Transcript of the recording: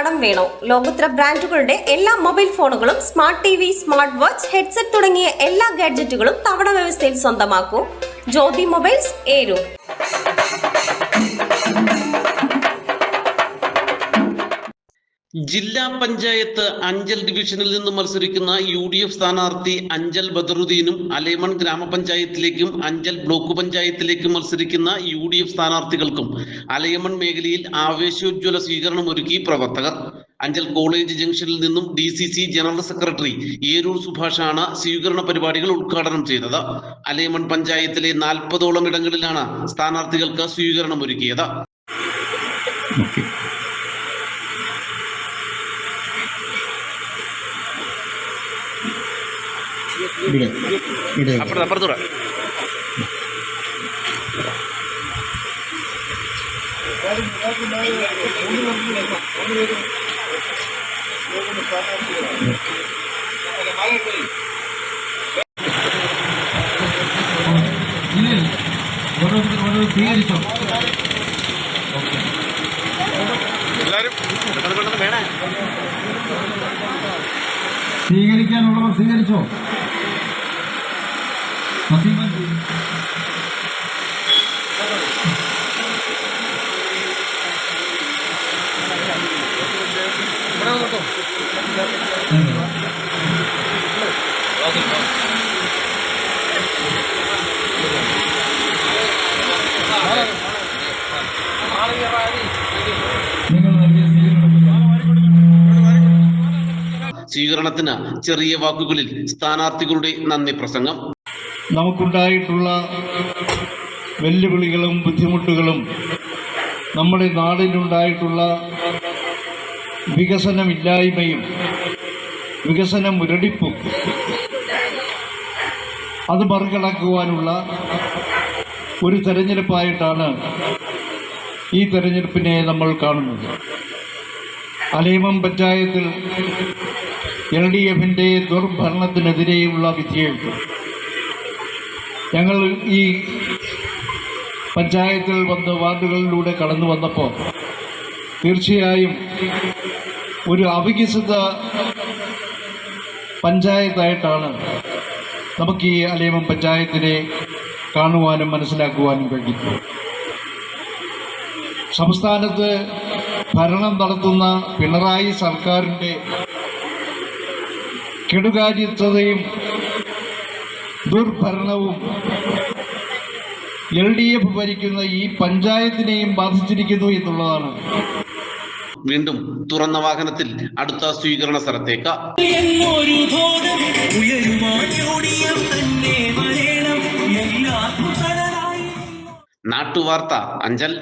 കടം വേണോ? ലോകോത്തര ബ്രാൻഡുകളുടെ എല്ലാ മൊബൈൽ ഫോണുകളും smart T V, smart watch, headset തുടങ്ങിയ എല്ലാ ഗാഡ്ജറ്റുകളും തവണ വ്യവസ്ഥയിൽ സ്വന്തമാക്കൂ. ജ്യോതി മൊബൈൽസ്, ഏരൂർ. ജില്ലാ പഞ്ചായത്ത് അഞ്ചൽ ഡിവിഷനിൽ നിന്ന് മത്സരിക്കുന്ന UDF സ്ഥാനാർത്ഥി അഞ്ചൽ ബദറുദ്ദീനും അലേമൺ ഗ്രാമപഞ്ചായത്തിലേക്കും അഞ്ചൽ ബ്ലോക്ക് പഞ്ചായത്തിലേക്കും മത്സരിക്കുന്ന UDF സ്ഥാനാർത്ഥികൾക്കും അലേമൺ മേഖലയിൽ ആവേശോജ്വല സ്വീകരണം ഒരുക്കി പ്രവർത്തകർ. അഞ്ചൽ കോളേജ് ജംഗ്ഷനിൽ നിന്നും DCC ജനറൽ സെക്രട്ടറി ഏരൂർ സുഭാഷാണ് സ്വീകരണ പരിപാടികൾ ഉദ്ഘാടനം ചെയ്തത്. അലേമൺ പഞ്ചായത്തിലെ 40ഓളം ഇടങ്ങളിലാണ് സ്ഥാനാർത്ഥികൾക്ക് സ്വീകരണം ഒരുക്കിയത്. അപ്പുറത്തൂടെ സ്വീകരിച്ചോ എല്ലാവരും വേണേ സ്വീകരിക്കാനുള്ളവർ സ്വീകരിച്ചോ. സ്വീകരണത്തിന് ചെറിയ വാക്കുകളിൽ സ്ഥാനാർത്ഥികളുടെ നന്ദി പ്രസംഗം. നമുക്കുണ്ടായിട്ടുള്ള വെല്ലുവിളികളും ബുദ്ധിമുട്ടുകളും നമ്മുടെ നാടിനുണ്ടായിട്ടുള്ള വികസനമില്ലായ്മയും വികസന മുരടിപ്പും അത് മറികടക്കുവാനുള്ള ഒരു തെരഞ്ഞെടുപ്പായിട്ടാണ് ഈ തെരഞ്ഞെടുപ്പിനെ നമ്മൾ കാണുന്നത്. അലേമൺ പഞ്ചായത്തിൽ LDFിൻ്റെ ദുർഭരണത്തിനെതിരെയുള്ള വിധിയെഴുത്ത് ഞങ്ങൾ ഈ പഞ്ചായത്തിൽ വന്ന് വാർഡുകളിലൂടെ കടന്നു വന്നപ്പോൾ തീർച്ചയായും ഒരു അവികസിത പഞ്ചായത്തായിട്ടാണ് നമുക്ക് ഈ അലേമൺ പഞ്ചായത്തിനെ കാണുവാനും മനസ്സിലാക്കുവാനും കഴിയും. സംസ്ഥാനത്ത് ഭരണം നടത്തുന്ന പിണറായി സർക്കാരിൻ്റെ കെടുകാര്യസ്ഥതയും ദുർഭരണവും LDF ഭരിക്കുന്ന ഈ പഞ്ചായത്തിനെയും ബാധിച്ചിരിക്കുന്നു എന്നുള്ളതാണ്. വീണ്ടും തുറന്ന വാഹനത്തിൽ അടുത്ത സ്വീകരണ സ്ഥലത്തേക്ക്. നാട്ടുവാർത്ത, അഞ്ചൽ.